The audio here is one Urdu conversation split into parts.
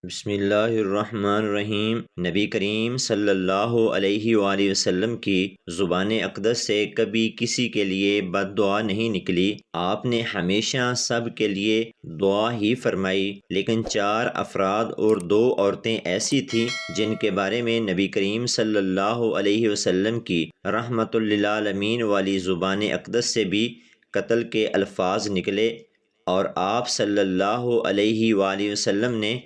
بسم اللہ الرحمن الرحیم۔ نبی کریم صلی اللہ علیہ وآلہ وسلم کی زبان اقدس سے کبھی کسی کے لیے بد دعا نہیں نکلی۔ آپ نے ہمیشہ سب کے لیے دعا ہی فرمائی، لیکن 4 افراد اور 2 عورتیں ایسی تھیں جن کے بارے میں نبی کریم صلی اللہ علیہ وسلم کی رحمت للعالمین والی زبان اقدس سے بھی قتل کے الفاظ نکلے، اور آپ صلی اللہ علیہ وآلہ وسلم نے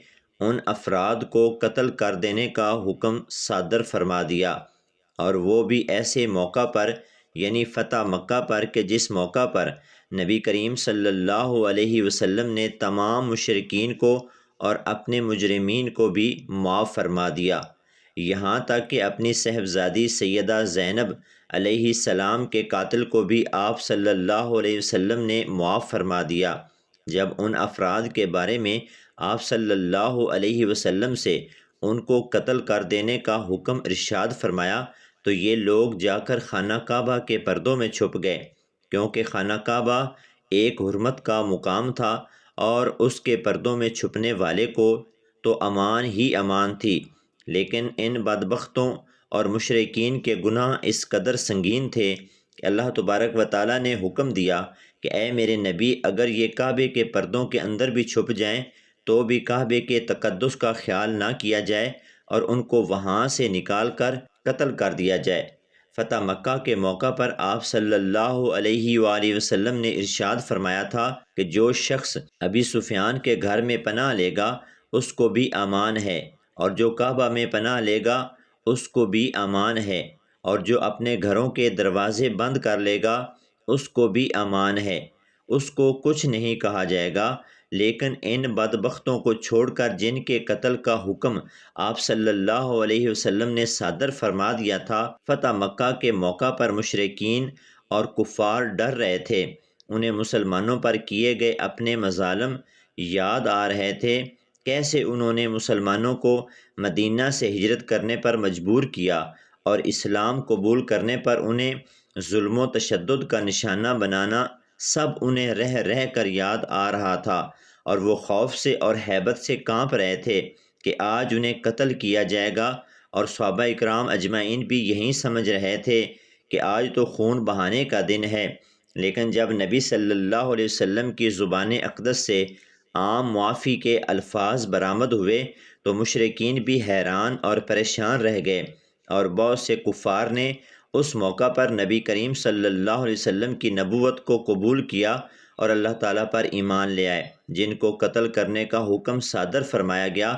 ان افراد کو قتل کر دینے کا حکم صادر فرما دیا، اور وہ بھی ایسے موقع پر، یعنی فتح مکہ پر، کہ جس موقع پر نبی کریم صلی اللہ علیہ وسلم نے تمام مشرکین کو اور اپنے مجرمین کو بھی معاف فرما دیا، یہاں تک کہ اپنی صاحبزادی سیدہ زینب علیہ السلام کے قاتل کو بھی آپ صلی اللہ علیہ وسلم نے معاف فرما دیا۔ جب ان افراد کے بارے میں آپ صلی اللہ علیہ وسلم سے ان کو قتل کر دینے کا حکم ارشاد فرمایا تو یہ لوگ جا کر خانہ کعبہ کے پردوں میں چھپ گئے، کیونکہ خانہ کعبہ ایک حرمت کا مقام تھا اور اس کے پردوں میں چھپنے والے کو تو امان ہی امان تھی، لیکن ان بدبختوں اور مشرکین کے گناہ اس قدر سنگین تھے کہ اللہ تبارک و تعالیٰ نے حکم دیا کہ اے میرے نبی، اگر یہ کعبے کے پردوں کے اندر بھی چھپ جائیں تو بھی کعبے کے تقدس کا خیال نہ کیا جائے اور ان کو وہاں سے نکال کر قتل کر دیا جائے۔ فتح مکہ کے موقع پر آپ صلی اللہ علیہ وآلہ وسلم نے ارشاد فرمایا تھا کہ جو شخص ابی سفیان کے گھر میں پناہ لے گا اس کو بھی امان ہے، اور جو کعبہ میں پناہ لے گا اس کو بھی امان ہے، اور جو اپنے گھروں کے دروازے بند کر لے گا اس کو بھی امان ہے، اس کو کچھ نہیں کہا جائے گا۔ لیکن ان بدبختوں کو چھوڑ کر جن کے قتل کا حکم آپ صلی اللہ علیہ وسلم نے صادر فرما دیا تھا، فتح مکہ کے موقع پر مشرکین اور کفار ڈر رہے تھے، انہیں مسلمانوں پر کیے گئے اپنے مظالم یاد آ رہے تھے، کیسے انہوں نے مسلمانوں کو مدینہ سے ہجرت کرنے پر مجبور کیا اور اسلام قبول کرنے پر انہیں ظلم و تشدد کا نشانہ بنانا، سب انہیں رہ رہ کر یاد آ رہا تھا، اور وہ خوف سے اور ہیبت سے کانپ رہے تھے کہ آج انہیں قتل کیا جائے گا، اور صحابہ اکرام اجمعین بھی یہی سمجھ رہے تھے کہ آج تو خون بہانے کا دن ہے۔ لیکن جب نبی صلی اللہ علیہ وسلم کی زبان اقدس سے عام معافی کے الفاظ برآمد ہوئے تو مشرکین بھی حیران اور پریشان رہ گئے، اور بہت سے کفار نے اس موقع پر نبی کریم صلی اللہ علیہ وسلم کی نبوت کو قبول کیا اور اللہ تعالیٰ پر ایمان لے آئے۔ جن کو قتل کرنے کا حکم صادر فرمایا گیا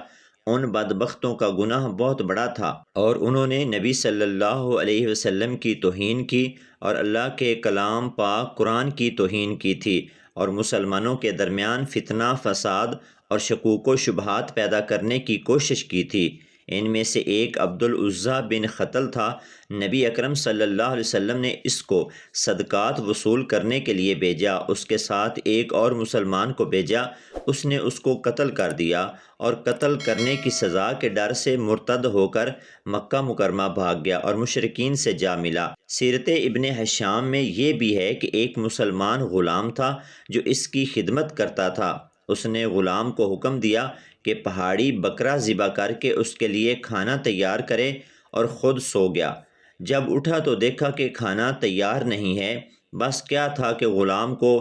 ان بدبختوں کا گناہ بہت بڑا تھا، اور انہوں نے نبی صلی اللہ علیہ وسلم کی توہین کی اور اللہ کے کلام پاک قرآن کی توہین کی تھی، اور مسلمانوں کے درمیان فتنہ، فساد اور شکوک و شبہات پیدا کرنے کی کوشش کی تھی۔ ان میں سے ایک عبد العزیٰ بن خطل تھا۔ نبی اکرم صلی اللہ علیہ وسلم نے اس کو صدقات وصول کرنے کے لیے بھیجا، اس کے ساتھ ایک اور مسلمان کو بھیجا، اس نے اس کو قتل کر دیا اور قتل کرنے کی سزا کے ڈر سے مرتد ہو کر مکہ مکرمہ بھاگ گیا اور مشرکین سے جا ملا۔ سیرت ابن ہشام میں یہ بھی ہے کہ ایک مسلمان غلام تھا جو اس کی خدمت کرتا تھا، اس نے غلام کو حکم دیا کہ پہاڑی بکرا ذبح کر کے اس کے لیے کھانا تیار کرے، اور خود سو گیا۔ جب اٹھا تو دیکھا کہ کھانا تیار نہیں ہے، بس کیا تھا کہ غلام کو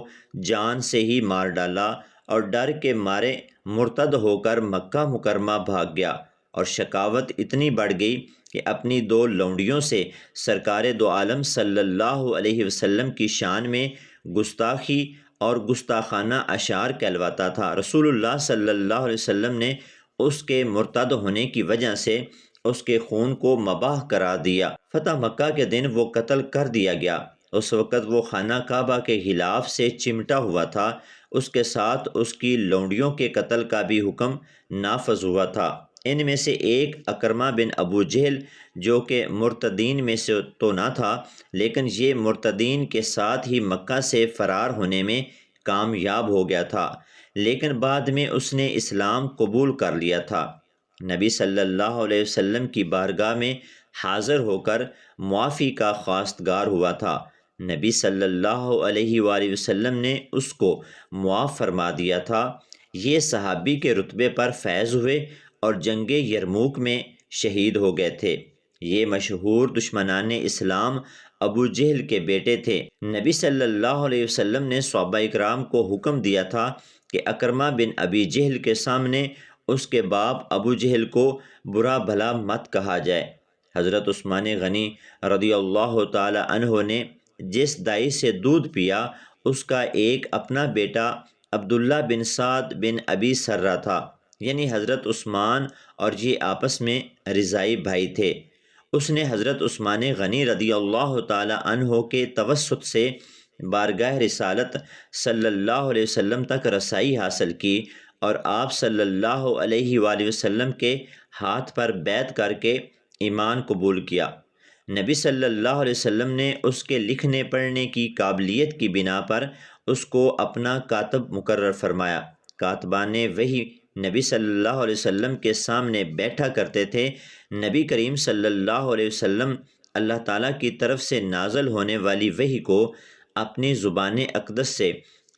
جان سے ہی مار ڈالا، اور ڈر کے مارے مرتد ہو کر مکہ مکرمہ بھاگ گیا، اور شقاوت اتنی بڑھ گئی کہ اپنی 2 لونڈیوں سے سرکار دو عالم صلی اللہ علیہ وسلم کی شان میں گستاخی اور گستاخانہ اشعار کہلواتا تھا۔ رسول اللہ صلی اللہ علیہ وسلم نے اس کے مرتد ہونے کی وجہ سے اس کے خون کو مباح قرار دیا۔ فتح مکہ کے دن وہ قتل کر دیا گیا۔ اس وقت وہ خانہ کعبہ کے غلاف سے چمٹا ہوا تھا، اس کے ساتھ اس کی لونڈیوں کے قتل کا بھی حکم نافذ ہوا تھا۔ ان میں سے ایک اکرمہ بن ابو جہل، جو کہ مرتدین میں سے تو نہ تھا، لیکن یہ مرتدین کے ساتھ ہی مکہ سے فرار ہونے میں کامیاب ہو گیا تھا، لیکن بعد میں اس نے اسلام قبول کر لیا تھا۔ نبی صلی اللہ علیہ وسلم کی بارگاہ میں حاضر ہو کر معافی کا خواستگار ہوا تھا۔ نبی صلی اللہ علیہ وآلہ وسلم نے اس کو معاف فرما دیا تھا۔ یہ صحابی کے رتبے پر فیض ہوئے اور جنگ یرموک میں شہید ہو گئے تھے۔ یہ مشہور دشمنان اسلام ابو جہل کے بیٹے تھے۔ نبی صلی اللہ علیہ وسلم نے صحابہ اکرام کو حکم دیا تھا کہ اکرمہ بن ابی جہل کے سامنے اس کے باپ ابو جہل کو برا بھلا مت کہا جائے۔ حضرت عثمان غنی رضی اللہ تعالی عنہ نے جس دائی سے دودھ پیا اس کا ایک اپنا بیٹا عبداللہ بن سعد بن ابی سرہ تھا، یعنی حضرت عثمان اور یہ آپس میں رضائی بھائی تھے۔ اس نے حضرت عثمان غنی رضی اللہ تعالی عنہ کے توسط سے بارگاہ رسالت صلی اللہ علیہ وسلم تک رسائی حاصل کی اور آپ صلی اللہ علیہ وآلہ وسلم کے ہاتھ پر بیعت کر کے ایمان قبول کیا۔ نبی صلی اللہ علیہ وسلم نے اس کے لکھنے پڑھنے کی قابلیت کی بنا پر اس کو اپنا کاتب مقرر فرمایا۔ کاتبان وحی نبی صلی اللہ علیہ وسلم کے سامنے بیٹھا کرتے تھے۔ نبی کریم صلی اللہ علیہ وسلم اللہ تعالیٰ کی طرف سے نازل ہونے والی وحی کو اپنی زبان اقدس سے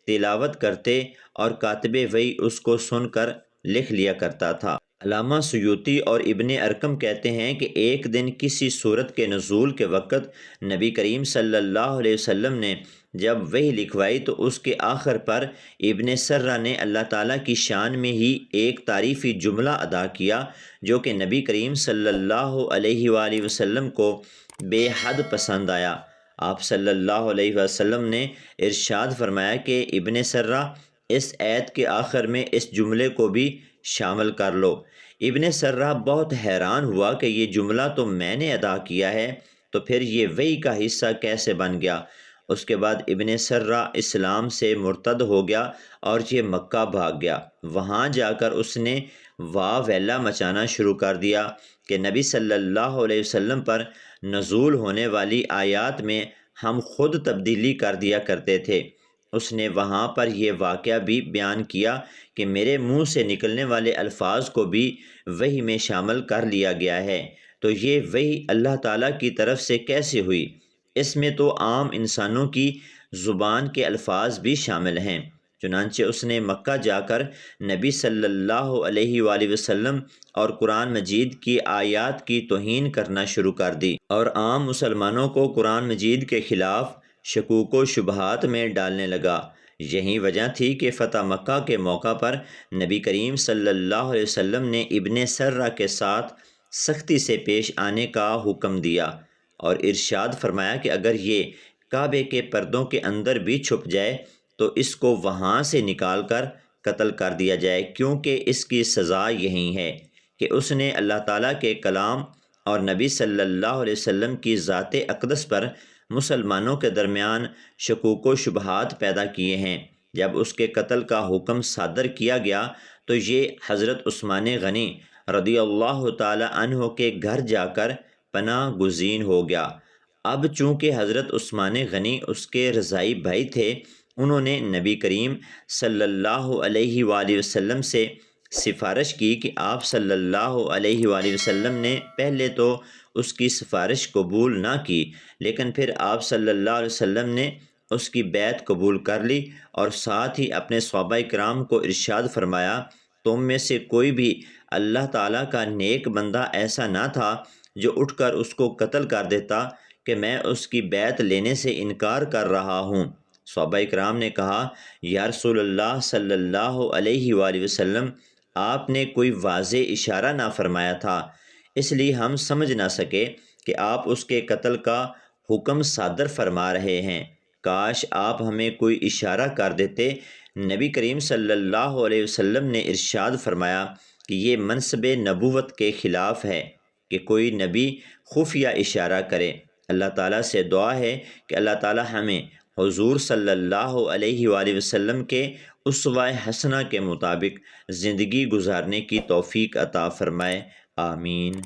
تلاوت کرتے اور کاتب وحی اس کو سن کر لکھ لیا کرتا تھا۔ علامہ سیوطی اور ابن ارقم کہتے ہیں کہ ایک دن کسی سورت کے نزول کے وقت نبی کریم صلی اللہ علیہ وسلم نے جب وحی لکھوائی تو اس کے آخر پر ابن سرہ نے اللہ تعالیٰ کی شان میں ہی ایک تعریفی جملہ ادا کیا جو کہ نبی کریم صلی اللہ علیہ وآلہ وسلم کو بے حد پسند آیا۔ آپ صلی اللہ علیہ وسلم نے ارشاد فرمایا کہ ابن سرہ اس آیت کے آخر میں اس جملے کو بھی شامل کر لو۔ ابن سرہ بہت حیران ہوا کہ یہ جملہ تو میں نے ادا کیا ہے، تو پھر یہ وحی کا حصہ کیسے بن گیا؟ اس کے بعد ابن سرہ اسلام سے مرتد ہو گیا اور یہ مکہ بھاگ گیا۔ وہاں جا کر اس نے واہ ویلا مچانا شروع کر دیا کہ نبی صلی اللہ علیہ وسلم پر نزول ہونے والی آیات میں ہم خود تبدیلی کر دیا کرتے تھے۔ اس نے وہاں پر یہ واقعہ بھی بیان کیا کہ میرے منہ سے نکلنے والے الفاظ کو بھی وحی میں شامل کر لیا گیا ہے، تو یہ وحی اللہ تعالیٰ کی طرف سے کیسے ہوئی؟ اس میں تو عام انسانوں کی زبان کے الفاظ بھی شامل ہیں۔ چنانچہ اس نے مکہ جا کر نبی صلی اللہ علیہ وآلہ وسلم اور قرآن مجید کی آیات کی توہین کرنا شروع کر دی اور عام مسلمانوں کو قرآن مجید کے خلاف شکوک و شبہات میں ڈالنے لگا۔ یہی وجہ تھی کہ فتح مکہ کے موقع پر نبی کریم صلی اللہ علیہ وسلم نے ابن سرہ کے ساتھ سختی سے پیش آنے کا حکم دیا اور ارشاد فرمایا کہ اگر یہ کعبے کے پردوں کے اندر بھی چھپ جائے تو اس کو وہاں سے نکال کر قتل کر دیا جائے، کیونکہ اس کی سزا یہی ہے کہ اس نے اللہ تعالیٰ کے کلام اور نبی صلی اللہ علیہ وسلم کی ذات اقدس پر مسلمانوں کے درمیان شکوک و شبہات پیدا کیے ہیں۔ جب اس کے قتل کا حکم صادر کیا گیا تو یہ حضرت عثمان غنی رضی اللہ تعالی عنہ کے گھر جا کر پناہ گزین ہو گیا۔ اب چونکہ حضرت عثمان غنی اس کے رضائی بھائی تھے، انہوں نے نبی کریم صلی اللہ علیہ وآلہ وسلم سے سفارش کی کہ آپ صلی اللہ علیہ وآلہ وسلم نے پہلے تو اس کی سفارش قبول نہ کی، لیکن پھر آپ صلی اللہ علیہ وسلم نے اس کی بیعت قبول کر لی اور ساتھ ہی اپنے صحابہ کرام کو ارشاد فرمایا، تم میں سے کوئی بھی اللہ تعالیٰ کا نیک بندہ ایسا نہ تھا جو اٹھ کر اس کو قتل کر دیتا کہ میں اس کی بیعت لینے سے انکار کر رہا ہوں۔ صحابہ کرام نے کہا، یا رسول اللہ صلی اللہ علیہ وآلہ وسلم، آپ نے کوئی واضح اشارہ نہ فرمایا تھا، اس لیے ہم سمجھ نہ سکے کہ آپ اس کے قتل کا حکم صادر فرما رہے ہیں۔ کاش آپ ہمیں کوئی اشارہ کر دیتے۔ نبی کریم صلی اللہ علیہ وسلم نے ارشاد فرمایا کہ یہ منصب نبوت کے خلاف ہے کہ کوئی نبی خفیہ اشارہ کرے۔ اللہ تعالیٰ سے دعا ہے کہ اللہ تعالیٰ ہمیں حضور صلی اللہ علیہ وآلہ وسلم کے اسوہ حسنہ کے مطابق زندگی گزارنے کی توفیق عطا فرمائے، آمین۔